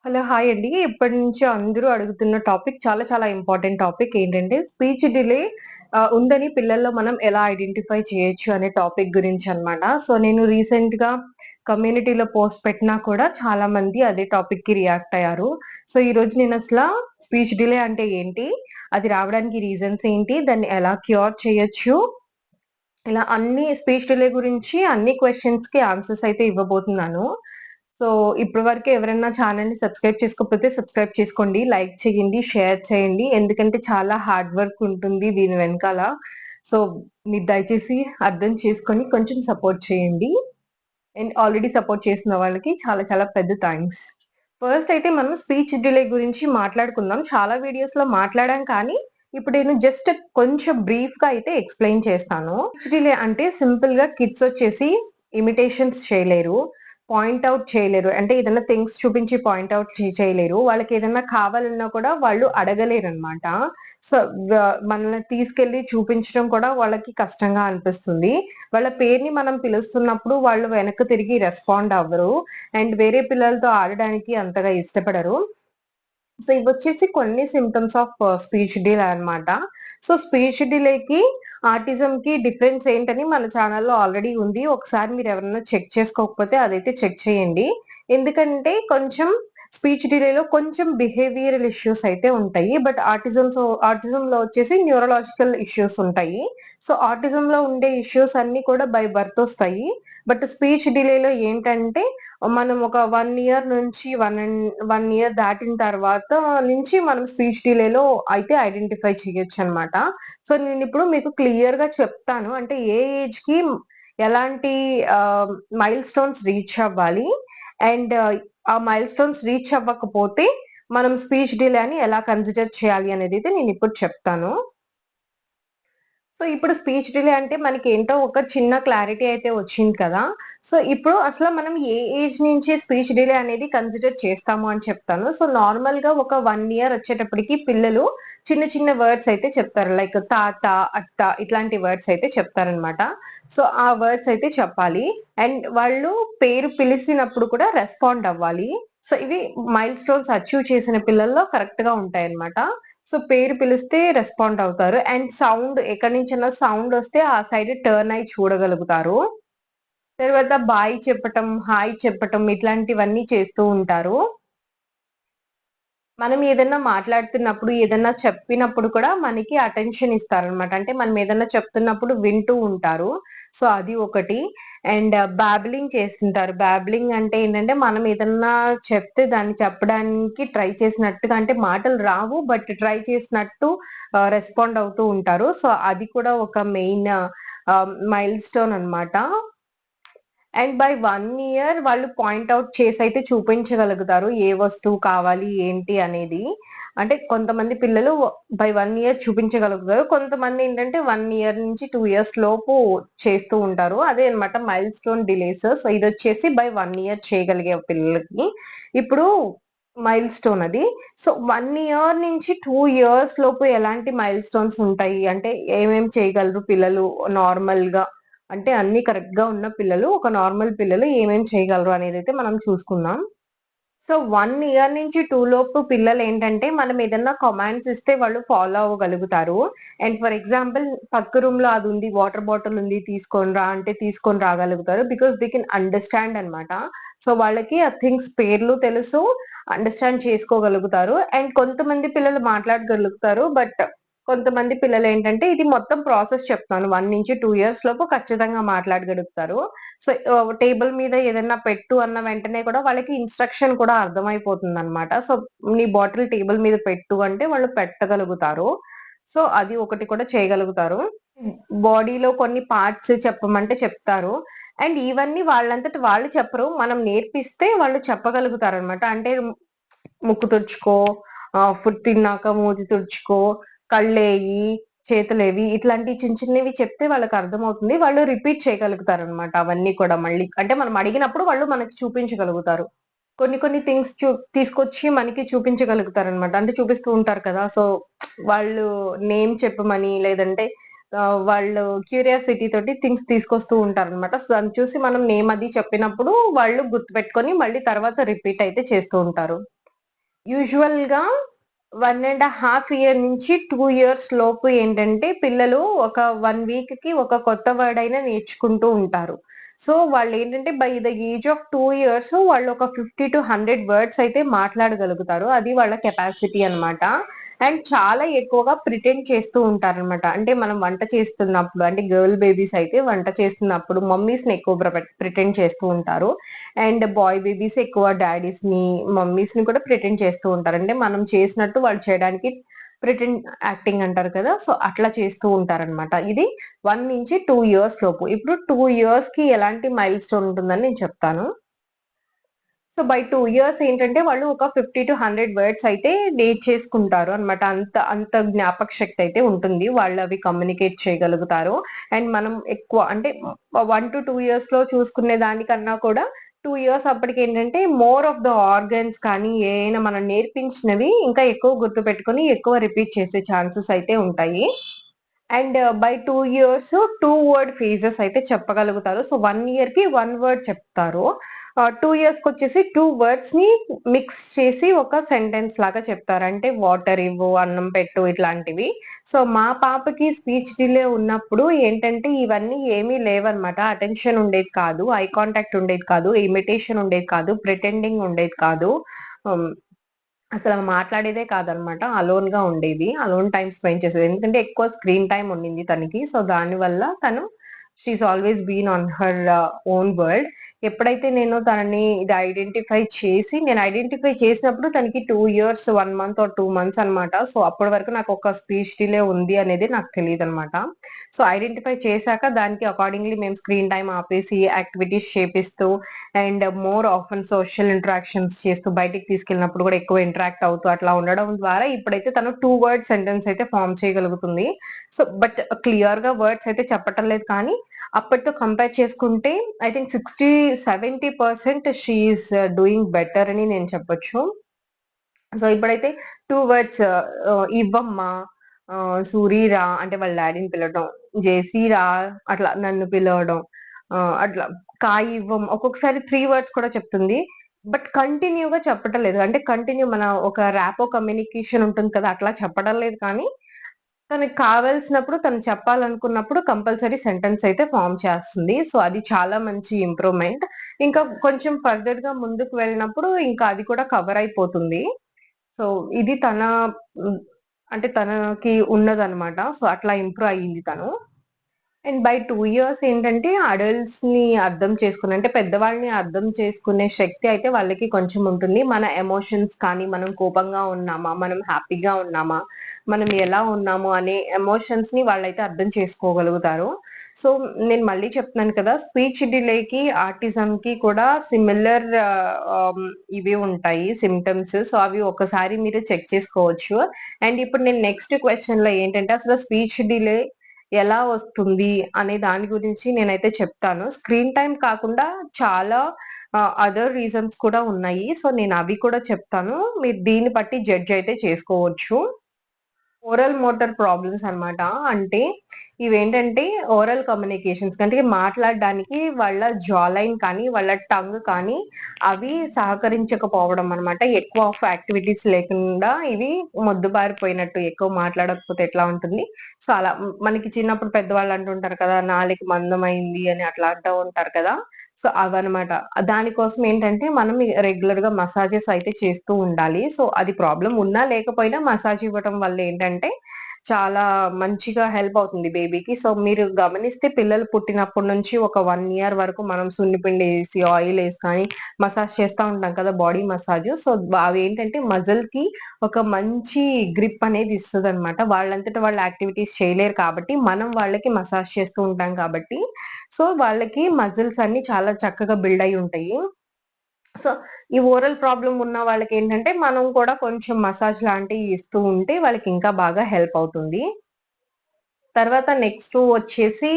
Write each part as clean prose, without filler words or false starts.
Hello! Hi అండి. ఇప్పటినుంచి అందరూ అడుగుతున్న టాపిక్ చాలా చాలా ఇంపార్టెంట్ టాపిక్ ఏంటంటే స్పీచ్ డిలే ఉందని పిల్లల్లో మనం ఎలా ఐడెంటిఫై చేయొచ్చు అనే టాపిక్ గురించనమాట. సో, నేను రీసెంట్‌గా కమ్యూనిటీలో పోస్ట్ పెట్టినా కూడా చాలా మంది అదే టాపిక్‌కి రియాక్ట్ అయ్యారు. సో, ఈరోజు నేనసల స్పీచ్ డిలే అంటే ఏంటి? అది రావడానికి రీజన్స్ ఏంటి? దాన్ని ఎలా క్యూర్ చేయొచ్చు? ఇలా అన్ని స్పీచ్ డిలే గురించి అన్ని క్వెషన్స్‌కి ఆన్సర్స్ అయితే ఇవ్వబోతున్నాను. సో, ఇప్పటి వరకు ఎవరైనా ఛానెల్‌ని సబ్స్క్రైబ్ చేసుకోకపోతే సబ్స్క్రైబ్ చేసుకోండి. లైక్ చేయండి, షేర్ చేయండి. ఎందుకంటే చాలా హార్డ్ వర్క్ ఉంటుంది దీని వెనకాల. సో, మీరు దయచేసి అర్థం చేసుకొని కొంచెం సపోర్ట్ చేయండి. అండ్ ఆల్రెడీ సపోర్ట్ చేసిన వాళ్ళకి చాలా చాలా పెద్ద థాంక్స్. ఫస్ట్ అయితే మనం స్పీచ్ డిలే గురించి మాట్లాడుకుందాం. చాలా వీడియోస్‌లో మాట్లాడాం కానీ, ఇప్పుడు నేను జస్ట్ కొంచెం బ్రీఫ్‌గా అయితే ఎక్స్‌ప్లెయిన్ చేస్తాను. స్పీచ్ డిలే అంటే సింపుల్‌గా కిడ్స్ వచ్చేసి ఇమిటేషన్స్ చేయలేరు. పాయింట్ ఔట్ చేయలేరు. అంటే ఏదైనా థింగ్స్ చూపించి పాయింట్ ఔట్ చేయలేరు. వాళ్ళకేదన్నా కావాలన్నా కూడా వాళ్ళు అడగలేరనమాట. సో, మనల్ని తీసుకెళ్ళి చూపించడం కూడా వాళ్ళకి కష్టంగా అనిపిస్తుంది. వాళ్ళ పేరుని మనం పిలుస్తున్నప్పుడు వాళ్ళు వెనక్కి తిరిగి రెస్పాండ్ అవ్వరు. అండ్ వేరే పిల్లలతో ఆడడానికి అంతగా ఇష్టపడరు. సో, ఇవొచ్చేసి కొన్ని సింప్టమ్స్ ఆఫ్ స్పీచ్ డిలే అన్నమాట. సో, స్పీచ్ డిలేకి, ఆటిజంకి డిఫరెన్స్ ఏంటని మన ఛానెల్‌లో ఆల్రెడీ ఉంది. ఒకసారి మీరెవరన్నా చెక్ చేసుకోకపోతే అదైతే చెక్ చేయండి. ఎందుకంటే కొంచెం స్పీచ్ డిలేలో కొంచెం బిహేవియరల్ ఇష్యూస్ అయితే ఉంటాయి. బట్ ఆటిజంలో వచ్చేసి న్యూరలాజికల్ ఇష్యూస్ ఉంటాయి. సో, ఆటిజంలో ఉండే ఇష్యూస్ అన్నీ కూడా బై బర్త్ ఒస్తాయి. బట్ స్పీచ్ డిలేలో ఏంటంటే మనం ఒక 1 ఇయర్ నుంచి 1 ఇయర్ దాటిన తర్వాత నుంచి మనం స్పీచ్ డిలేలో అయితే ఐడెంటిఫై చేయొచ్చనమాట. సో, నేనిప్పుడు మీకు క్లియర్‌గా చెప్తాను. అంటే ఏ ఏజ్‌కి ఎలాంటి మైల్ స్టోన్స్ రీచ్ అవ్వాలి. అండ్ ఆ మైల్ స్టోన్స్ రీచ్ అవ్వకపోతే మనం స్పీచ్ డిలే అని ఎలా కన్సిడర్ చేయాలి అనేదైతే నేనిప్పుడు చెప్తాను. సో, ఇప్పుడు స్పీచ్ డిలే అంటే మనకేంటో ఒక చిన్న క్లారిటీ అయితే వచ్చింది కదా! సో, ఇప్పుడు అసల మనం ఏ ఏజ్ నుంచి స్పీచ్ డిలే అనేది కన్సిడర్ చేస్తాము అని చెప్తాను. సో, నార్మల్‌గా ఒక 1 ఇయర్ వచ్చేటప్పటికి పిల్లలు చిన్న చిన్న వర్డ్స్ అయితే చెప్తారు. లైక్ తాత, అత్త ఇట్లాంటి వర్డ్స్ అయితే చెప్తారనమాట. సో, ఆ వర్డ్స్ అయితే చెప్పాలి. అండ్ వాళ్ళు పేరు పిలిసినప్పుడు కూడా రెస్పాండ్ అవ్వాలి. సో, ఇవి మైల్ స్టోన్స్ అచీవ్ చేసిన పిల్లల్లో కరెక్ట్‌గా ఉంటాయన్నమాట. సో, పేరు పిలిస్తే రెస్పాండ్ అవుతారు. అండ్ సౌండ్ ఎక్కడి నుంచైనా సౌండొస్తే ఆ సైడ్ టర్న్ అయ్యి చూడగలుగుతారు. తర్వాత బాయ్ చెప్పటం, హాయ్ చెప్పటం ఇట్లాంటివన్నీ చేస్తూ ఉంటారు. మనం ఏదన్నా మాట్లాడుతున్నప్పుడు, ఏదన్నా చెప్పినప్పుడు కూడా మనకి అటెన్షన్ ఇస్తారనమాట. అంటే మనం ఏదన్నా చెప్తున్నప్పుడు వింటూ ఉంటారు. సో, అది ఒకటి. అండ్ బాబ్లింగ్ చేస్తుంటారు. బాబ్లింగ్ అంటే ఏంటంటే, మనం ఏదన్నా చెప్తే దాన్ని చెప్పడానికి ట్రై చేసినట్టుగా అంటే మాటలు రావు. బట్ ట్రై చేసినట్టు రెస్పాండ్ అవుతూ ఉంటారు. సో, అది కూడా ఒక మెయిన్ మైల్‌స్టోన్ అనమాట. అండ్ బై 1 ఇయర్ వాళ్ళు పాయింట్ ఔట్ చేసైతే చూపించగలుగుతారు. ఏ వస్తువు కావాలి, ఏంటి అనేది. అంటే కొంతమంది పిల్లలు బై 1 ఇయర్ చూపించగలుగుతారు. కొంతమందేంటంటే 1 ఇయర్ నుంచి 2 ఇయర్స్ లోపు చేస్తూ ఉంటారు. అదే అన్నమాట మైల్‌స్టోన్ డిలేస్. సో, ఇదొచ్చేసి బై 1 ఇయర్ చేయగలిగే పిల్లలకి. ఇప్పుడు మైల్‌స్టోన్ అది. సో, 1 ఇయర్ నుంచి 2 ఇయర్స్ లోపు ఎలాంటి మైల్‌స్టోన్స్ ఉంటాయి అంటే ఏమేం చేయగలరు పిల్లలు నార్మల్‌గా? అంటే అన్నీ కరెక్ట్‌గా ఉన్న పిల్లలు, ఒక నార్మల్ పిల్లలు ఏమేం చేయగలరు అనేదైతే మనం చూసుకుందాం. సో, 1 ఇయర్ నుంచి 2 లోపు పిల్లలేంటంటే, మనం ఏదన్నా కమాండ్స్ ఇస్తే వాళ్ళు ఫాలో అవ్వగలుగుతారు. అండ్ ఫర్ ఎగ్జాంపుల్ పక్క రూమ్‌లో అదుంది, వాటర్ బాటిల్ ఉంది తీసుకొని రా అంటే తీసుకొని రాగలుగుతారు. బికాస్ దే కెన్ అండర్‌స్టాండ్ అన్నమాట. సో, వాళ్ళకి ఆ థింగ్స్ పేర్లు తెలుసు, అండర్‌స్టాండ్ చేసుకోగలుగుతారు. అండ్ కొంతమంది పిల్లలు మాట్లాడగలుగుతారు. బట్ కొంతమంది పిల్లలేంటంటే, ఇది మొత్తం ప్రాసెస్ చెప్తాను. 1-2 ఇయర్స్ లోపు ఖచ్చితంగా మాట్లాడగలుగుతారు. సో, టేబుల్ మీద ఏదన్నా పెట్టు అన్న వెంటనే కూడా వాళ్ళకి ఇన్‌స్ట్రక్షన్ కూడా అర్థమైపోతుందనమాట. సో, నీ బాటిల్ టేబుల్ మీద పెట్టు అంటే వాళ్ళు పెట్టగలుగుతారు. సో, అది ఒకటి కూడా చేయగలుగుతారు. బాడీలో కొన్ని పార్ట్స్ చెప్పమంటే చెప్తారు. అండ్ ఇవన్నీ వాళ్ళంతట వాళ్ళు చెప్పరు. మనం నేర్పిస్తే వాళ్ళు చెప్పగలుగుతారనమాట. అంటే ముక్కు తుడుచుకో, ఫుడ్ తిన్నాక మూతి తుడుచుకో, కళ్ళేయి, చేతులేవి ఇట్లాంటి చిన్న చిన్నవి చెప్తే వాళ్ళకర్థమవుతుంది. వాళ్ళు రిపీట్ చేయగలుగుతారనమాట అవన్నీ కూడా మళ్ళీ. అంటే మనం అడిగినప్పుడు వాళ్ళు మనకి చూపించగలుగుతారు. కొన్ని కొన్ని థింగ్స్ తీసుకొచ్చి మనకి చూపించగలుగుతారనమాట. అంటే చూపిస్తూ ఉంటారు కదా! సో, వాళ్ళు నేమ్ చెప్పమని లేదంటే వాళ్ళు క్యూరియాసిటీ తోటి థింగ్స్ తీసుకొస్తూ ఉంటారనమాట. సో, దాన్ని చూసి మనం నేమ్ అది చెప్పినప్పుడు వాళ్ళు గుర్తుపెట్టుకొని మళ్ళీ తర్వాత రిపీట్ అయితే చేస్తూ ఉంటారు. యూజువల్‌గా 1½ ఇయర్ నుంచి 2 ఇయర్స్ లోపు ఏంటంటే పిల్లలు ఒక 1 వీక్‌కి ఒక కొత్త వర్డ్ అయినా నేర్చుకుంటూ ఉంటారు. సో, వాళ్ళేంటంటే by the age of 2 years వాళ్ళు ఒక 50-100 వర్డ్స్ అయితే మాట్లాడగలుగుతారు. అది వాళ్ళ కెపాసిటీ అన్నమాట. అండ్ చాలా ఎక్కువగా ప్రిటెండ్ చేస్తూ ఉంటారనమాట. అంటే మనం వంట చేస్తున్నప్పుడు అంటే గర్ల్ బేబీస్ అయితే వంట చేస్తున్నప్పుడు మమ్మీస్‌ని ఎక్కువ ప్రిటెండ్ చేస్తూ ఉంటారు. అండ్ బాయ్ బేబీస్ ఎక్కువ డ్యాడీస్‌ని, మమ్మీస్‌ని కూడా ప్రిటెండ్ చేస్తూ ఉంటారు. అంటే మనం చేసినట్టు వాళ్ళు చేయడానికి ప్రిటెండ్ యాక్టింగ్ అంటారు కదా! సో, అట్లా చేస్తూ ఉంటారనమాట. ఇది 1-2 ఇయర్స్ లోపు. ఇప్పుడు 2 ఇయర్స్‌కి ఎలాంటి మైల్‌స్టోన్ ఉంటుందని నేను చెప్తాను. సో, బై 2 ఇయర్స్ ఏంటంటే వాళ్ళు ఒక 50-100 వర్డ్స్ అయితే నేర్చేసుకుంటారు అన్నమాట. అంత అంత జ్ఞాపక శక్తి అయితే ఉంటుంది. వాళ్ళవి కమ్యూనికేట్ చేయగలుగుతారు. అండ్ మనం ఎక్కువ అంటే 1-2 ఇయర్స్‌లో చూసుకునే దానికన్నా కూడా 2 ఇయర్స్ అప్పటికేంటంటే మోర్ ఆఫ్ ద ఆర్గన్స్ కానీ ఏయైనా మనం నేర్పించినవి ఇంకా ఎక్కువ గుర్తుపెట్టుకొని ఎక్కువ రిపీట్ చేసే ఛాన్సెస్ అయితే ఉంటాయి. And by 2 years 2 word phases అయితే చెప్పగలుగుతారు. సో, 1 ఇయర్‌కి 1 వర్డ్ చెప్తారు. 2 ఇయర్స్‌కొచ్చేసి 2 వర్డ్స్‌ని మిక్స్ చేసి ఒక సెంటెన్స్ లాగా చెప్తారు. అంటే వాటర్ ఇవ్వు, అన్నం పెట్టు ఇట్లాంటివి. సో, మా పాపకి స్పీచ్ డిలే ఉన్నప్పుడు ఏంటంటే ఇవన్నీ ఏమీ లేవన్నమాట. అటెన్షన్ ఉండేది కాదు. ఐ కాంటాక్ట్ ఉండేది కాదు. ఇమిటేషన్ ఉండేది కాదు. ప్రిటెండింగ్ ఉండేది కాదు. హ్మ్. అసల మాట్లాడేదే కాదనమాట. అలోన్‌గా ఉండేది. అలోన్ టైమ్ స్పెండ్ చేసేది. ఎందుకంటే ఎక్కువ స్క్రీన్ టైమ్ ఉండింది తనకి. సో, దానివల్ల తను she is always been on her own world. ఎప్పుడైతే నేను తనని ఇది నేను ఐడెంటిఫై చేసినప్పుడు తనకి 2 ఇయర్స్, 1 మంత్ ఆర్ 2 మంత్స్ అనమాట. సో, అప్పటి వరకు నాకొక స్పీచ్ డిలే ఉంది అనేది నాకు తెలీదనమాట. సో, ఐడెంటిఫై చేశాక దానికి అకార్డింగ్‌లీ మేము స్క్రీన్ టైమ్ ఆపేసి యాక్టివిటీస్ చేపిస్తూ and more often social interactions చేస్తూ బయటికి తీసుకెళ్ళినప్పుడు కూడా ఎక్కువ ఇంటరాక్ట్ అవుతూ అట్లా ఉండడం ద్వారా ఇప్పుడైతే తను 2 వర్డ్ సెంటెన్స్ అయితే ఫార్మ్ చేయగలుగుతుంది. సో, బట్ క్లియర్‌గా వర్డ్స్ అయితే చెప్పటం లేదు కానీ, అప్పటితో కంపేర్ చేసుకుంటే I think 60-70% she is doing better అని నేను చెప్పొచ్చు. సో, ఇప్పుడైతే 2 వర్డ్స్ ఇవ్వమ్మా, సూరి రా అంటే వాళ్ళ డ్యాడీని పిలవడం, జేసీ రా అట్లా నన్ను పిలవడం. అట్లా కాయి ఇవ్వమ్మ ఒక్కొక్కసారి 3 వర్డ్స్ కూడా చెప్తుంది. బట్ కంటిన్యూ‌గా చెప్పటం లేదు. అంటే కంటిన్యూ మన ఒక ర్యాపో కమ్యూనికేషన్ ఉంటుంది కదా! అట్లా చెప్పడం లేదు కానీ, తనకి కావాల్సినప్పుడు తను చెప్పాలనుకున్నప్పుడు కంపల్సరీ సెంటెన్స్ అయితే ఫార్మ్ చేస్తుంది. సో, అది చాలా మంచి ఇంప్రూవ్‌మెంట్. ఇంకా కొంచెం ఫర్దర్‌గా ముందుకు వెళ్ళినప్పుడు ఇంకా అది కూడా కవర్ అయిపోతుంది. సో, ఇది తన హ్మ్. అంటే తనకి ఉన్నదనమాట. సో, అట్లా ఇంప్రూవ్ అయ్యింది తను. అండ్ బై 2 ఇయర్స్ ఏంటంటే అడల్ట్స్‌ని అర్థం చేసుకుని అంటే పెద్దవాళ్ళని అర్థం చేసుకునే శక్తి అయితే వాళ్ళకి కొంచెం ఉంటుంది. మన ఎమోషన్స్ కానీ, మనం కోపంగా ఉన్నామా? మనం హ్యాపీగా ఉన్నామా? మనం ఎలా ఉన్నాము అనే ఎమోషన్స్‌ని వాళ్ళైతే అర్థం చేసుకోగలుగుతారు. సో, నేను మళ్ళీ చెప్తున్నాను కదా! స్పీచ్ డిలేకి, ఆటిజంకి కూడా సిమిలర్ ఇవి ఉంటాయి సింప్టమ్స్. సో, అవి ఒకసారి మీరు చెక్ చేసుకోవచ్చు. అండ్ ఇప్పుడు నేను నెక్స్ట్ క్వెషన్‌లో ఏంటంటే అసలు స్పీచ్ డిలే ఎలా వస్తుంది అనే దాని గురించి నేనైతే చెప్తాను. స్క్రీన్ టైమ్ కాకుండా చాలా అదర్ రీజన్స్ కూడా ఉన్నాయి. సో, నేనవి కూడా చెప్తాను. మీరు దీన్ని బట్టి జడ్జ్ అయితే చేసుకోవచ్చు. ఓరల్ మోటార్ ప్రాబ్లమ్స్ అన్నమాట. అంటే ఇవేంటంటే ఓరల్ కమ్యూనికేషన్స్ అంటే మాట్లాడడానికి వాళ్ళ జా లైన్ కానీ, వాళ్ళ టంగ్ కానీ అవి సహకరించకపోవడం అన్నమాట. ఎక్కువ ఆఫ్ యాక్టివిటీస్ లేకుండా ఇవి మొద్దుబారిపోయినట్టు ఎక్కువ మాట్లాడకపోతే ఎట్లా ఉంటుంది. సో, అలా మనకి చిన్నప్పుడు పెద్దవాళ్ళు అంటుంటారు కదా! నాలుక మందమైంది అని అట్లా అంటూ ఉంటారు కదా! సో, అవన్నమాట. దానికోసం ఏంటంటే మనం రెగ్యులర్‌గా మసాజెస్ అయితే చేస్తూ ఉండాలి. సో, అది ప్రాబ్లమ్ ఉన్నా లేకపోయినా మసాజ్ ఇవ్వటం వల్ల ఏంటంటే చాలా మంచిగా హెల్ప్ అవుతుంది బేబీకి. సో, మీరు గమనిస్తే పిల్లలు పుట్టినప్పటి నుంచి ఒక 1 ఇయర్ వరకు మనం సున్నిపిండి ఏసి, ఆయిల్ ఏసి కానీ మసాజ్ చేస్తా ఉంటాం కదా! Body massage. సో, అవేంటంటే మజిల్‌కి ఒక మంచి గ్రిప్ అనేది ఇస్తదనమాట. వాళ్ళంతట వాళ్ళు యాక్టివిటీస్ చేయలేరు కాబట్టి, మనం వాళ్ళకి మసాజ్ చేస్తూ ఉంటాం కాబట్టి, సో, వాళ్ళకి మజిల్స్ అన్నీ చాలా చక్కగా బిల్డ్ అయ్యి ఉంటాయి. సో, ఈ ఓరల్ ప్రాబ్లమ్ ఉన్న వాళ్ళకేంటంటే, మనం కూడా కొంచెం మసాజ్ లాంటియి ఇస్తూ ఉంటే వాళ్ళకింకా బాగా హెల్ప్ అవుతుంది. తర్వాత నెక్స్టు వచ్చేసి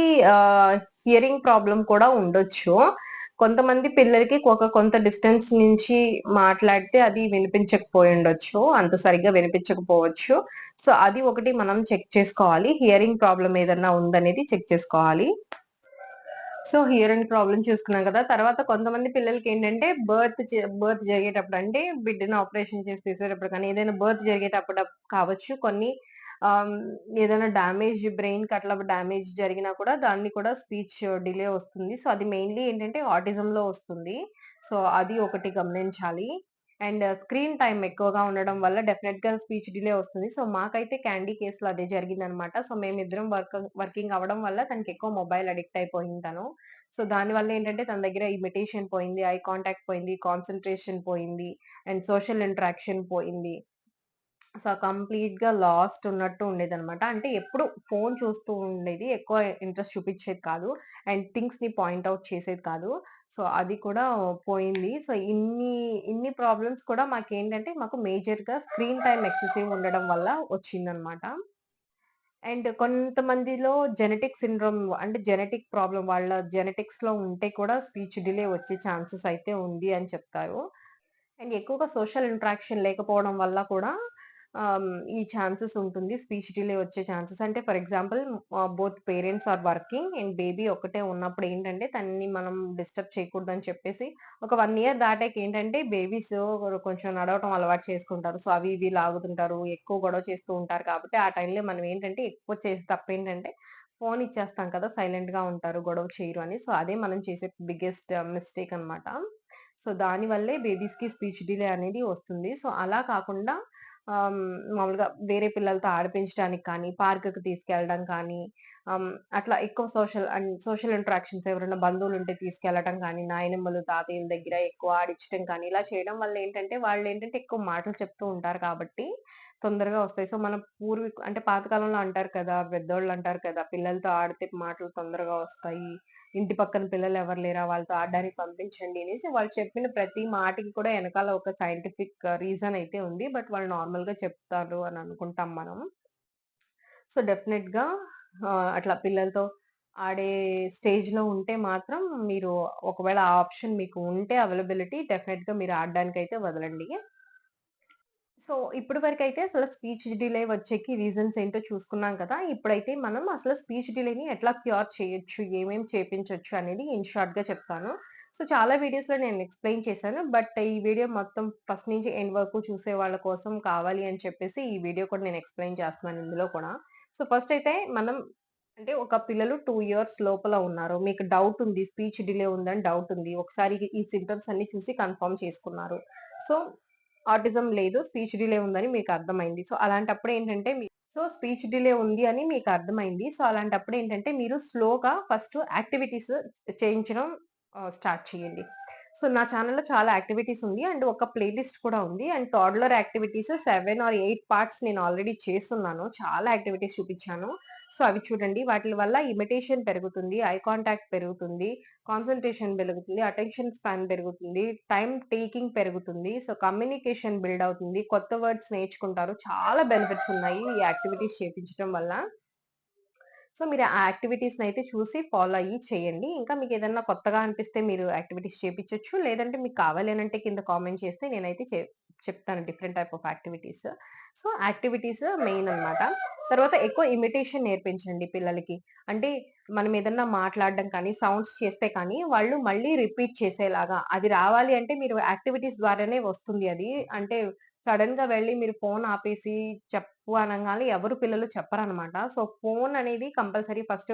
హియరింగ్ ప్రాబ్లమ్ కూడా ఉండొచ్చు. కొంతమంది పిల్లలకి కొంత డిస్టెన్స్ నుంచి మాట్లాడితే అది వినిపించకపోయుండొచ్చు. అంత సరిగ్గా వినిపించకపోవచ్చు. సో, అది ఒకటి మనం చెక్ చేసుకోవాలి. హియరింగ్ ప్రాబ్లమ్ ఏదన్నా ఉందనేది చెక్ చేసుకోవాలి. సో, హియరింగ్ ప్రాబ్లమ్ చూసుకున్నాం కదా! తర్వాత కొంతమంది పిల్లలకేంటంటే బర్త్ జరిగేటప్పుడు అంటే బిడ్డని ఆపరేషన్ చేసి తీసేటప్పుడు కానీ, ఏదైనా బర్త్ జరిగేటప్పుడు కావచ్చు. కొన్ని ఆహ్, ఏదైనా బ్రెయిన్‌కి అట్లా డ్యామేజ్ జరిగినా కూడా దాన్ని కూడా స్పీచ్ డిలే వస్తుంది. సో, అది మెయిన్‌లీ ఏంటంటే ఆటిజంలో వస్తుంది. సో, అది ఒకటి గమనించాలి. అండ్ స్క్రీన్ టైమ్ ఎక్కువగా ఉండడం వల్ల డెఫినిట్‌గా స్పీచ్ డిలే వస్తుంది. సో, మాకైతే క్యాండీ కేస్‌లో అదే జరిగిందనమాట. సో, మేమిద్దరం వర్కింగ్ అవ్వడం వల్ల తనకెక్కువ మొబైల్ అడిక్ట్ అయిపోయింది తను. సో, దానివల్ల ఏంటంటే తన దగ్గర ఇమిటేషన్ పోయింది, ఐ కాంటాక్ట్ పోయింది, కాన్సంట్రేషన్ పోయింది, అండ్ సోషల్ ఇంటరాక్షన్ పోయింది. సో, కంప్లీట్‌గా లాస్ట్ ఉన్నట్టు ఉండేదనమాట. అంటే ఎప్పుడు ఫోను చూస్తూ ఉండేది. ఎక్కువ ఇంట్రెస్ట్ చూపిచ్చేది కాదు. అండ్ థింగ్స్‌ని పాయింట్ ఔట్ చేసేది కాదు. సో, అది కూడా పోయింది. సో, ఇన్ని ప్రాబ్లమ్స్ కూడా మాకు మేజర్‌గా స్క్రీన్ టైమ్ ఎక్సెసివ్ ఉండడం వల్ల వచ్చిందనమాట. అండ్ కొంతమందిలో జెనెటిక్ సిండ్రోమ్ అంటే జెనెటిక్ ప్రాబ్లమ్ వాళ్ళ జెనెటిక్స్‌లో ఉంటే కూడా స్పీచ్ డిలే వచ్చే ఛాన్సెస్ అయితే ఉంది అని చెప్తారు. అండ్ ఎక్కువగా సోషల్ ఇంటరాక్షన్ లేకపోవడం వల్ల కూడా ఈ ఛాన్సెస్ ఉంటుంది. స్పీచ్ డిలే వచ్చే ఛాన్సెస్. అంటే for example both parents are working and baby ఒక్కటే ఉన్నప్పుడు ఏంటంటే తనని మనం డిస్టర్బ్ చేయకూడదని చెప్పేసి ఒక 1 ఇయర్ దాటాక ఏంటంటే బేబీస్ కొంచెం నడవటం అలవాటు చేసుకుంటారు. సో, అవి ఇవి లాగుతుంటారు. ఎక్కువ గొడవ చేస్తూ ఉంటారు కాబట్టి ఆ టైంలో మనం ఏంటంటే ఎక్కువ చేసే తప్పేంటంటే ఫోన్ ఇచ్చేస్తాం కదా! సైలెంట్‌గా ఉంటారు. గొడవ చేయరు అని. సో, అదే మనం చేసే బిగ్గెస్ట్ మిస్టేక్ అన్నమాట. సో, దాని వల్లే బేబీస్‌కి స్పీచ్ డిలే అనేది వస్తుంది. సో, అలా కాకుండా ఆహ్, మామూలుగా వేరే పిల్లలతో ఆడిపించడానికి కానీ, పార్క్‌కి తీసుకెళ్ళడం కానీ, ఆహ్, అట్లా ఎక్కువ సోషల్ ఇంటరాక్షన్స్ ఎవరైనా బంధువులుంటే తీసుకెళ్ళటం కానీ, నాయనమ్మలు, తాతయ్యల దగ్గర ఎక్కువ ఆడించటం కానీ, ఇలా చేయడం వల్ల ఏంటంటే, వాళ్ళేంటంటే ఎక్కువ మాటలు చెప్తూ ఉంటారు కాబట్టి, తొందరగా వస్తాయి. సో, మన అంటే పాతకాలంలో అంటారు కదా! పెద్దోళ్ళంటారు కదా! పిల్లలతో ఆడితే మాటలు తొందరగా వస్తాయి. ఇంటి పక్కన పిల్లలెవరు లేరా? వాళ్ళతో ఆడడానికి పంపించండి అనేసి వాళ్ళు చెప్పిన ప్రతి మాటకి కూడా ఎనకాల ఒక సైంటిఫిక్ రీజన్ అయితే ఉంది. బట్ వాళ్ళు నార్మల్‌గా చెప్తారు అని అనుకుంటాం మనం. సో, డెఫినెట్‌గా అట్లా పిల్లలతో ఆడే స్టేజ్‌లో ఉంటే మాత్రం మీరు ఒకవేళ ఆ ఆప్షన్ మీకు ఉంటే అవైలబిలిటీ డెఫినెట్‌గా మీరు ఆడడానికైతే వదలండి. సో, ఇప్పటి వరకైతే అసలు స్పీచ్ డిలే వచ్చేకి రీజన్స్ ఏంటో చూసుకున్నాం కదా! ఇప్పుడైతే మనం అసలు స్పీచ్ డిలేని ఎట్లా క్యూర్ చేయొచ్చు, ఏమేం చేపించొచ్చు అనేది ఇన్ షార్ట్‌గా చెప్తాను. సో, చాలా వీడియోస్‌లో నేను ఎక్స్‌ప్లెయిన్ చేశాను. బట్ ఈ వీడియో మొత్తం ఫస్ట్ నుంచి ఎండ్ వరకు చూసే వాళ్ళ కోసం కావాలి అని చెప్పేసి ఈ వీడియో కూడా నేను ఎక్స్‌ప్లెయిన్ చేస్తున్నాను ఇందులో కూడా. సో, ఫస్ట్ అయితే మనం అంటే ఒక పిల్లలు 2 ఇయర్స్ లోపల ఉన్నారు. మీకు డౌట్ ఉంది. స్పీచ్ డిలే ఉందని డౌట్ ఉంది. ఒకసారి ఈ సింప్టమ్స్ అన్ని చూసి కన్ఫర్మ్ చేసుకున్నారు. సో, ఆటిజం లేదు. స్పీచ్ డిలే ఉందని మీకు అర్థమైంది. సో, అలాంటప్పుడు ఏంటంటే స్పీచ్ డిలే ఉంది అని మీకు అర్థమైంది. సో, అలాంటప్పుడు ఏంటంటే మీరు స్లోగా ఫస్ట్ యాక్టివిటీస్ చేయించడం స్టార్ట్ చేయండి. సో, నా ఛానెల్‌లో చాలా యాక్టివిటీస్ ఉంది. అండ్ ఒక ప్లే లిస్ట్ కూడా ఉంది. And toddler activities 7 or 8 parts నేను ఆల్రెడీ చేసున్నాను. చాలా యాక్టివిటీస్ చూపించాను. సో, అవి చూడండి. వాటిల వల్ల ఇమిటేషన్ పెరుగుతుంది. ఐ కాంటాక్ట్ పెరుగుతుంది. కాన్సంట్రేషన్ పెరుగుతుంది. అటెన్షన్ స్పాన్ పెరుగుతుంది. టైమ్ టేకింగ్ పెరుగుతుంది. సో, కమ్యూనికేషన్ బిల్డ్ అవుతుంది. కొత్త వర్డ్స్ నేర్చుకుంటారు. చాలా బెనిఫిట్స్ ఉన్నాయి ఈ యాక్టివిటీస్ చేపించడం వల్ల. సో, మీరు ఆ యాక్టివిటీస్‌నైతే చూసి ఫాలో అయ్యి చేయండి. ఇంకా మీకేదన్నా కొత్తగా అనిపిస్తే మీరు యాక్టివిటీస్ చేపిచ్చొచ్చు. లేదంటే మీకు కావాలి అనంటే కింద కామెంట్ చేస్తే నేనైతే చెప్తాను different type of activities. So, activities main అన్నమాట. తర్వాత ఎక్కువ ఇమిటేషన్ నేర్పించండి పిల్లలకి. అంటే మనం ఏదన్నా మాట్లాడడం కానీ, సౌండ్స్ చేస్తే కానీ వాళ్ళు మళ్ళీ రిపీట్ చేసేలాగా. అది రావాలి అంటే మీరు యాక్టివిటీస్ ద్వారానే వస్తుంది అది. అంటే సడెన్‌గా వెళ్లి మీరు ఫోన్ ఆపేసి చెప్పు అనంగానే ఎవరు పిల్లలు చెప్పరనమాట. సో, ఫోన్ అనేది కంపల్సరీ ఫస్ట్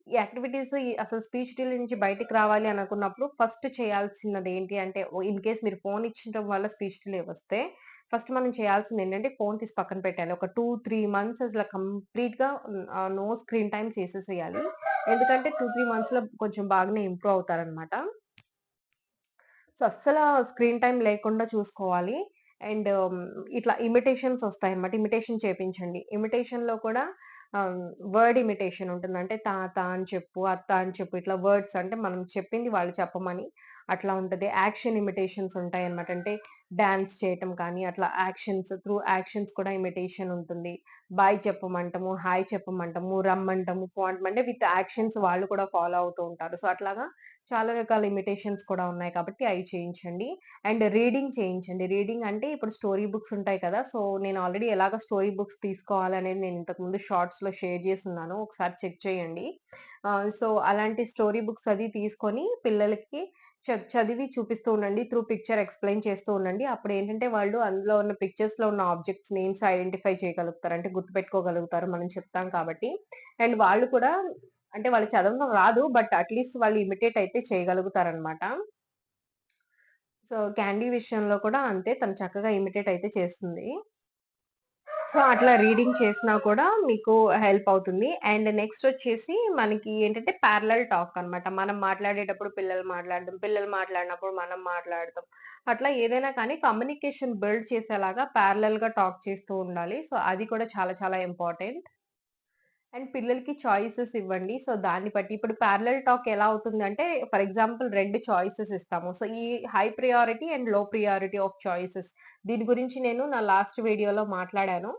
ఈ యాక్టివిటీస్ అసలు స్పీచ్ డిలే నుంచి బయటికి రావాలి అని అనుకున్నప్పుడు ఫస్ట్ చేయాల్సినదేంటి అంటే ఇన్ కేస్ మీరు ఫోన్ ఇచ్చడం వల్ల స్పీచ్ డిలే వస్తే ఫస్ట్ మనం చేయాల్సిందేంటంటే ఫోన్ తీసి పక్కన పెట్టాలి. ఒక 2, 3 మంత్స్ అసల కంప్లీట్‌గా నో స్క్రీన్ టైమ్ చేసేసేయాలి. ఎందుకంటే 2, 3 మంత్స్‌లో కొంచెం బాగానే ఇంప్రూవ్ అవుతారనమాట. సో, అస్సల స్క్రీన్ టైమ్ లేకుండా చూసుకోవాలి. అండ్ ఇట్లా ఇమిటేషన్స్ ఒస్తాయన్నమాట. ఇమిటేషన్ చేపించండి. ఇమిటేషన్‌లో కూడా ఆహ్, వర్డ్ ఇమిటేషన్ ఉంటుంది. అంటే తాత అని చెప్పు, అత్త అని చెప్పు ఇట్లా వర్డ్స్ అంటే మనం చెప్పింది వాళ్ళు చెప్పమని అట్లా ఉంటది. యాక్షన్ ఇమిటేషన్స్ ఉంటాయన్నమాట. అంటే డాన్స్ చేయటం కానీ, అట్లా త్రూ యాక్షన్స్ కూడా ఇమిటేషన్ ఉంటుంది. బాయ్ చెప్పమంటము, హాయ్ చెప్పమంటము, రమ్మంటము, పోంటమంటే విత్ యాక్షన్స్ వాళ్ళు కూడా ఫాలో అవుతూ ఉంటారు. సో, అట్లాగా చాలా రకాల ఇమిటేషన్స్ కూడా ఉన్నాయి కాబట్టి అయి చేయించండి. అండ్ రీడింగ్ చేయించండి. రీడింగ్ అంటే ఇప్పుడు స్టోరీ బుక్స్ ఉంటాయి కదా! సో, నేను ఆల్రెడీ ఎలాగ స్టోరీ బుక్స్ తీసుకోవాలనేది నేను ఇంతకుముందు షార్ట్స్‌లో షేర్ చేసున్నాను. ఒకసారి చెక్ చేయండి. సో, అలాంటి స్టోరీ బుక్స్ అది తీసుకొని పిల్లలకి చదివి చూపిస్తూ ఉండండి. త్రూ పిక్చర్ ఎక్స్‌ప్లెయిన్ చేస్తూ ఉండండి. అప్పుడేంటంటే వాళ్ళు అందులో ఉన్న పిక్చర్స్‌లో ఉన్న ఆబ్జెక్ట్స్ నేమ్స్ ఐడెంటిఫై చేయగలుగుతారు. అంటే గుర్తుపెట్టుకోగలుగుతారు మనం చెప్తాం కాబట్టి. అండ్ వాళ్ళు కూడా అంటే వాళ్ళకి చదవడం రాదు. బట్ అట్‌లీస్ట్ వాళ్ళు ఇమిటేట్ అయితే చేయగలుగుతారనమాట. సో, క్యాండీ విషయంలో కూడా అంతే. తను చక్కగా ఇమిటేట్ అయితే చేస్తుంది. సో, అట్లా రీడింగ్ చేసినా కూడా మీకు హెల్ప్ అవుతుంది. అండ్ నెక్స్ట్ వచ్చేసి మనకి ఏంటంటే ప్యారలల్ టాక్ అన్నమాట. మనం మాట్లాడేటప్పుడు పిల్లలు మాట్లాడడం, పిల్లలు మాట్లాడినప్పుడు మనం మాట్లాడటం. అట్లా ఏదైనా కానీ కమ్యూనికేషన్ బిల్డ్ చేసేలాగా ప్యారలల్‌గా టాక్ చేస్తూ ఉండాలి. సో, అది కూడా చాలా చాలా ఇంపార్టెంట్. అండ్ పిల్లలకి చాయిసెస్ ఇవ్వండి. సో, దాన్ని బట్టి ఇప్పుడు ప్యారలల్ టాక్ ఎలా అవుతుందంటే, ఫర్ ఎగ్జాంపుల్ 2 చాయిసెస్ ఇస్తాము. సో, ఈ హై ప్రియారిటీ అండ్ లో ప్రియారిటీ ఆఫ్ చాయిసెస్. దీని గురించి నేను నా లాస్ట్ వీడియోలో మాట్లాడాను.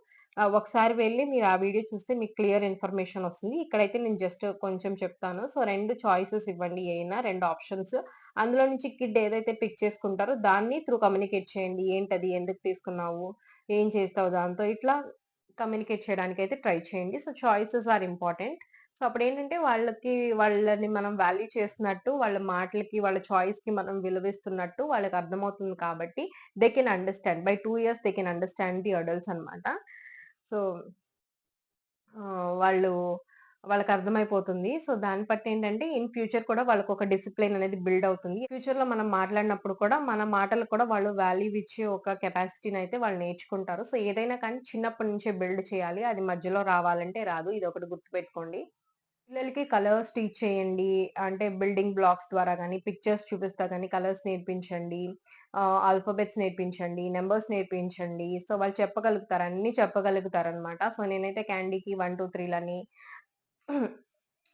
ఒకసారి వెళ్లి మీరు ఆ వీడియో చూస్తే మీకు క్లియర్ ఇన్ఫర్మేషన్ వస్తుంది. ఇక్కడైతే నేను జస్ట్ కొంచెం చెప్తాను. సో, 2 చాయిసెస్ ఇవ్వండి ఏయైనా 2 ఆప్షన్స్. అందులో నుంచి కిడ్ ఏదైతే పిక్ చేసుకుంటారో దాన్ని త్రూ కమ్యూనికేట్ చేయండి. ఏంటది? ఎందుకు తీసుకున్నావు? ఏం చేస్తావు దాంతో? ఇట్లా కమ్యూనికేట్ చేయడానికైతే ట్రై చేయండి. So, choices are important. So, అప్పుడేంటంటే వాళ్ళని మనం వాల్యూ చేస్తున్నట్టు, వాళ్ళ మాటలకి, వాళ్ళ చాయిస్‌కి మనం విలువిస్తున్నట్టు వాళ్ళకి అర్థమవుతుంది కాబట్టి they can understand. By 2 years they can understand the adults అన్నమాట. సో, వాళ్ళు వాళ్ళకర్థమైపోతుంది. సో, దాన్ని బట్టేంటంటే ఇన్ ఫ్యూచర్ కూడా వాళ్ళకొక డిసిప్లిన్ అనేది బిల్డ్ అవుతుంది. ఫ్యూచర్‌లో మనం మాట్లాడినప్పుడు కూడా మన మాటలకు కూడా వాళ్ళు వాల్యూ ఇచ్చే ఒక కెపాసిటీనయితే వాళ్ళు నేర్చుకుంటారు. సో, ఏదైనా కానీ చిన్నప్పటి నుంచే బిల్డ్ చేయాలి. అది మధ్యలో రావాలంటే రాదు. ఇదొకటి గుర్తుపెట్టుకోండి. పిల్లలకి కలర్స్ టీచ్ చేయండి. అంటే బిల్డింగ్ బ్లాక్స్ ద్వారా గాని, పిక్చర్స్ చూపిస్తా గాని కలర్స్ నేర్పించండి. ఆల్ఫాబెట్స్ నేర్పించండి. నంబర్స్ నేర్పించండి. సో, వాళ్ళు చెప్పగలుగుతారు. అన్నీ చెప్పగలుగుతారనమాట. సో, నేనైతే క్యాండీకి 1, 2, 3 లని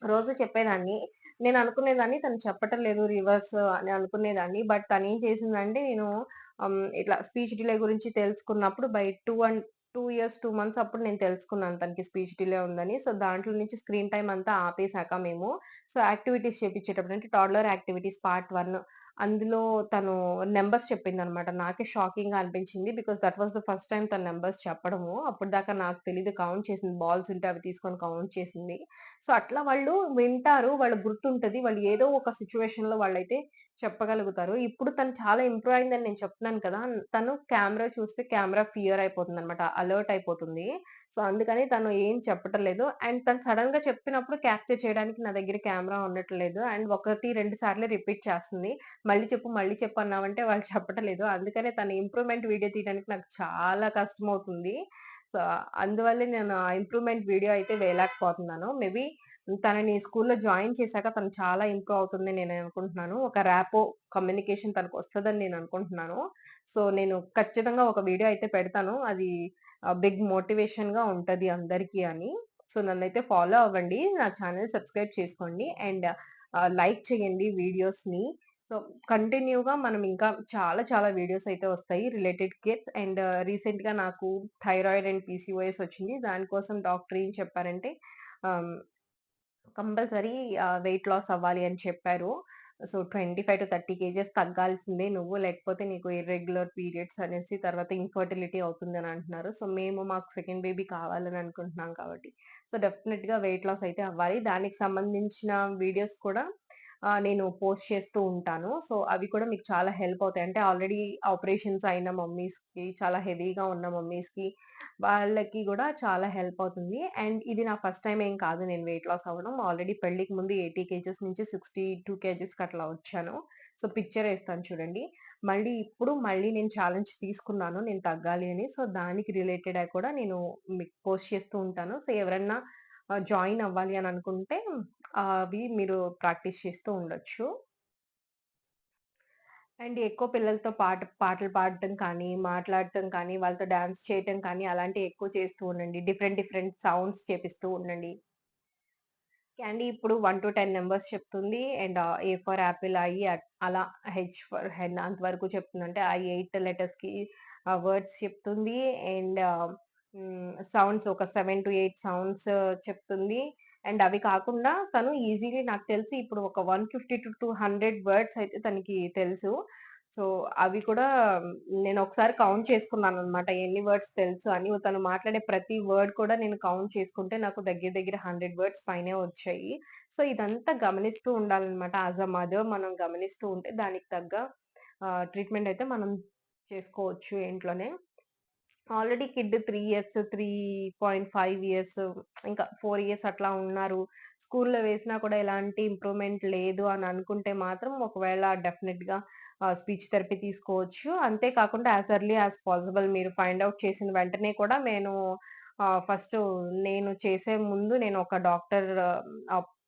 రోజు చెప్పేదాన్ని. నేననుకునేదాన్ని తను చెప్పటం లేదు రివర్స్ అని అనుకునేదాన్ని. బట్ తనేం చేసిందంటే నేను ఇట్లా స్పీచ్ డిలే గురించి తెలుసుకున్నప్పుడు బై 2 ఇయర్స్, 2 మంత్స్ అప్పుడు నేను తెలుసుకున్నాను తనకి స్పీచ్ డిలే ఉందని. సో, దాంట్లో నుంచి స్క్రీన్ టైమ్ అంతా ఆపేసాక మేము, సో, యాక్టివిటీస్ చేపిచ్చేటప్పుడు అంటే టాడ్లర్ యాక్టివిటీస్ పార్ట్ 1 అందులో తను నంబర్స్ చెప్పిందనమాట. నాకే షాకింగ్‌గా అనిపించింది. Because that was the first time తను నంబర్స్ చెప్పడము. అప్పటిదాకా నాకు తెలీదు కౌంట్ చేసింది. బాల్స్ ఉంటే అవి తీసుకొని కౌంట్ చేసింది. సో, అట్లా వాళ్ళు వింటారు. వాళ్ళకి గుర్తుంటది. వాళ్ళు ఏదో ఒక సిట్యుయేషన్‌లో వాళ్ళైతే చెప్పగలుగుతారు. ఇప్పుడు తను చాలా ఇంప్రూవ్ అయిందని నేను చెప్తున్నాను కదా! తను కెమెరా చూస్తే కెమెరా ఫియర్ అయిపోతుందన్నమాట. అలర్ట్ అయిపోతుంది. సో, అందుకని తను ఏం చెప్పటం లేదు. అండ్ తను సడెన్‌గా చెప్పినప్పుడు క్యాప్చర్ చేయడానికి నా దగ్గర కెమెరా ఉండట్లేదు. అండ్ 1, 2 సార్లే రిపీట్ చేస్తుంది. మళ్ళీ చెప్పు అన్నామంటే వాళ్ళు చెప్పటం లేదు. అందుకనే తన ఇంప్రూవ్‌మెంట్ వీడియో తీయడానికి నాకు చాలా కష్టమవుతుంది. సో, అందువల్లే నేను ఆ ఇంప్రూవ్‌మెంట్ వీడియో అయితే వేయలేకపోతున్నాను. మేబీ తనని స్కూల్‌లో జాయిన్ చేశాక తను చాలా ఇంప్రూవ్ అవుతుందని నేను అనుకుంటున్నాను. ఒక ర్యాపో, కమ్యూనికేషన్ తనకొస్తదని నేను అనుకుంటున్నాను. సో, నేను ఖచ్చితంగా ఒక వీడియో అయితే పెడతాను. అది బిగ్ మోటివేషన్‌గా ఉంటది అందరికీ అని. సో, నన్నైతే ఫాలో అవ్వండి. నా ఛానెల్ సబ్స్క్రైబ్ చేసుకోండి. అండ్ లైక్ చేయండి వీడియోస్‌ని. సో, కంటిన్యూగా మనం ఇంకా చాలా చాలా వీడియోస్ అయితే వస్తాయి రిలేటెడ్ కిడ్స్. అండ్ రీసెంట్‌గా నాకు థైరాయిడ్ అండ్ పీసీఓఎస్ వచ్చింది. దానికోసం డాక్టర్ ఏం చెప్పారంటే ఆహ్ కంపల్సరీ వెయిట్ లాస్ అవ్వాలి అని చెప్పారు. సో, 25-30 కేజెస్ తగ్గాల్సిందే నువ్వు. లేకపోతే నీకు ఇర్రెగ్యులర్ పీరియడ్స్ అనేసి తర్వాత ఇన్‌ఫర్టిలిటీ అవుతుందని అంటున్నారు. సో, మేము మాకు సెకండ్ బేబీ కావాలని అనుకుంటున్నాం కాబట్టి, సో, డెఫినిట్‌గా వెయిట్ లాస్ అయితే అవ్వాలి. దానికి సంబంధించిన వీడియోస్ కూడా నేను పోస్ట్ చేస్తూ ఉంటాను. సో, అవి కూడా మీకు చాలా హెల్ప్ అవుతాయి. అంటే ఆల్రెడీ ఆపరేషన్స్ అయిన మమ్మీస్‌కి, చాలా హెవీగా ఉన్న మమ్మీస్‌కి వాళ్ళకి గూడా చాలా హెల్ప్ అవుతుంది. అండ్ ఇది నా ఫస్ట్ టైమ్ ఏం కాదు నేను వెయిట్ లాస్ అవ్వడం. ఆల్రెడీ పెళ్ళికి ముందు 80 కేజెస్ నుంచి 62 కేజెస్‌కి అట్లా వచ్చాను. సో, పిక్చర్ ఏస్తాను చూడండి. మళ్ళీ నేను ఛాలెంజ్ తీసుకున్నాను నేను తగ్గాలి అని. సో, దానికి రిలేటెడ్ అయి కూడా నేను మీకు పోస్ట్ చేస్తూ ఉంటాను. సో, ఎవరన్నా జాయిన్ అవ్వాలి అని అనుకుంటే అవి మీరు ప్రాక్టీస్ చేస్తూ ఉండొచ్చు. అండ్ ఎక్కువ పిల్లలతో పాటలు పాడటం కానీ, మాట్లాడటం కానీ, వాళ్ళతో డాన్స్ చేయటం కానీ అలాంటివి ఎక్కువ చేస్తూ ఉండండి. డిఫరెంట్ డిఫరెంట్ సౌండ్స్ చేపిస్తూ ఉండండి. క్యాండీ ఇప్పుడు 1-10 నంబర్స్ చెప్తుంది. అండ్ ఏ ఫర్ యాపిల్, అలా హెచ్ ఫర్ హెన్ అంతవరకు చెప్తుంది. అంటే ఆ 8 లెటర్స్‌కి వర్డ్స్ చెప్తుంది. అండ్ సౌండ్స్ ఒక 7-8 సౌండ్స్ చెప్తుంది. అండ్ అవి కాకుండా తను ఈజీలీ నాకు తెలిసి ఇప్పుడు ఒక 150-200 వర్డ్స్ అయితే తనకి తెలుసు. సో, అవి కూడా నేనొకసారి కౌంట్ చేసుకున్నాననమాట. ఎన్ని వర్డ్స్ తెలుసు అని. తను మాట్లాడే ప్రతి వర్డ్ కూడా నేను కౌంట్ చేసుకుంటే నాకు దగ్గర దగ్గర 100 వర్డ్స్ పైనే వచ్చాయి. సో, ఇదంతా గమనిస్తూ ఉండాలనమాట. యాస్ ఎ మదర్ మనం గమనిస్తూ ఉంటే దానికి తగ్గ ట్రీట్‌మెంట్ అయితే మనం చేసుకోవచ్చు ఇంట్లోనే. ఆల్రెడీ కిడ్ 3 ఇయర్స్, 3.5 ఇయర్స్ ఇంకా 4 ఇయర్స్ అట్లా ఉన్నారు. స్కూల్‌లో వేసినా కూడా ఎలాంటి ఇంప్రూవ్‌మెంట్ లేదు అని అనుకుంటే మాత్రం ఒకవేళ డెఫినిట్‌గా స్పీచ్ థెరపీ తీసుకోవచ్చు. అంతే కాకుండా యాస్ ఎర్లీ యాస్ పాసిబుల్ మీరు ఫైండ్ ఔట్ చేసిన వెంటనే కూడా ఫస్టు నేను చేసే ముందు నేను ఒక డాక్టర్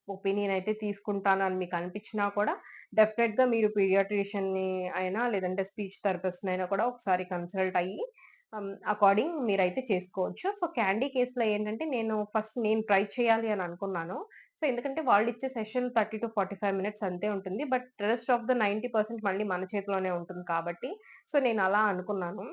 ఒపీనియన్ అయితే తీసుకుంటాను అని మీకు అనిపించినా కూడా డెఫినిట్‌గా మీరు పీడియాట్రిషియన్‌ని అయినా లేదంటే స్పీచ్ థెరపిస్ట్‌నైనా కూడా ఒకసారి కన్సల్ట్ అయ్యి అకార్డింగ్ మీరైతే చేసుకోవచ్చు. సో, క్యాండీ కేస్‌లో ఏంటంటే నేను ట్రై చేయాలి అని అనుకున్నాను. సో, ఎందుకంటే వాళ్ళిచ్చే సెషన్ 30-45 మినిట్స్ అంతే ఉంటుంది. బట్ రెస్ట్ ఆఫ్ ద 90% మళ్ళీ మన చేతిలోనే ఉంటుంది కాబట్టి, సో, నేనలా అనుకున్నాను.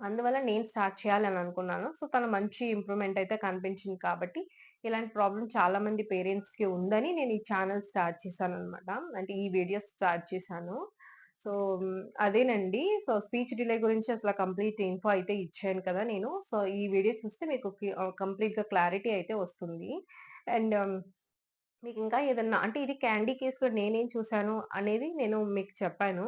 అందువల్ల నేను స్టార్ట్ చేయాలని అనుకున్నాను. సో, తను మంచి ఇంప్రూవ్‌మెంట్ అయితే కనిపించింది కాబట్టి, ఇలాంటి ప్రాబ్లమ్ చాలా మంది పేరెంట్స్‌కి ఉందని నేను ఈ ఛానెల్ స్టార్ట్ చేశాననమాట. అంటే ఈ వీడియోస్ స్టార్ట్ చేశాను. సో, అదేనండి. సో, స్పీచ్ డిలే గురించి అసల కంప్లీట్ ఇన్ఫో అయితే ఇచ్చాను కదా నేను. సో, ఈ వీడియో చూస్తే మీకు కంప్లీట్‌గా క్లారిటీ అయితే వస్తుంది. అండ్ మీకింకా ఏదన్నా అంటే ఇది క్యాండీ కేస్‌లో నేనేం చూసాను అనేది నేను మీకు చెప్పాను.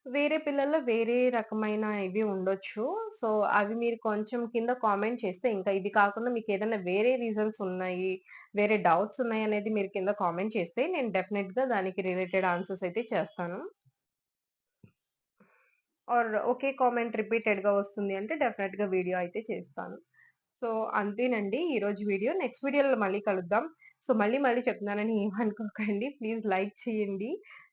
వేరే పిల్లల్లో వేరే రకమైన ఇవి ఉండొచ్చు. సో, అవి మీరు కొంచెం కింద కామెంట్ చేస్తే ఇంకా ఇది కాకుండా మీకేదన్నా వేరే రీజన్స్ ఉన్నాయి, వేరే డౌట్స్ ఉన్నాయనేది మీరు కింద కామెంట్ చేస్తే నేను డెఫినిట్‌గా దానికి రిలేటెడ్ ఆన్సర్స్ అయితే చేస్తాను. ఒకే కామెంట్ రిపీటెడ్‌గా వస్తుంది అంటే డెఫినిట్‌గా వీడియో అయితే చేస్తాను. సో, అంతేనండి ఈరోజు వీడియో. నెక్స్ట్ వీడియోలో మళ్ళీ కలుద్దాం. సో, మళ్ళీ మళ్ళీ చెప్తున్నానని ఏమనుకోకండి. ప్లీజ్ లైక్ చేయండి.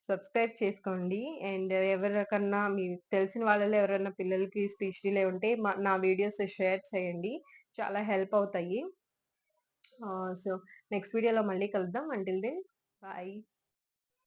సబ్స్క్రైబ్ చేసుకోండి. అండ్ ఎవరికన్నా మీకు తెలిసిన వాళ్ళలో ఎవరైనా పిల్లలకి స్పీచ్ డిలే ఉంటే నా వీడియోస్ షేర్ చేయండి. చాలా హెల్ప్ అవుతాయి. సో, నెక్స్ట్ వీడియోలో మళ్ళీ కలుద్దాం. Until then bye.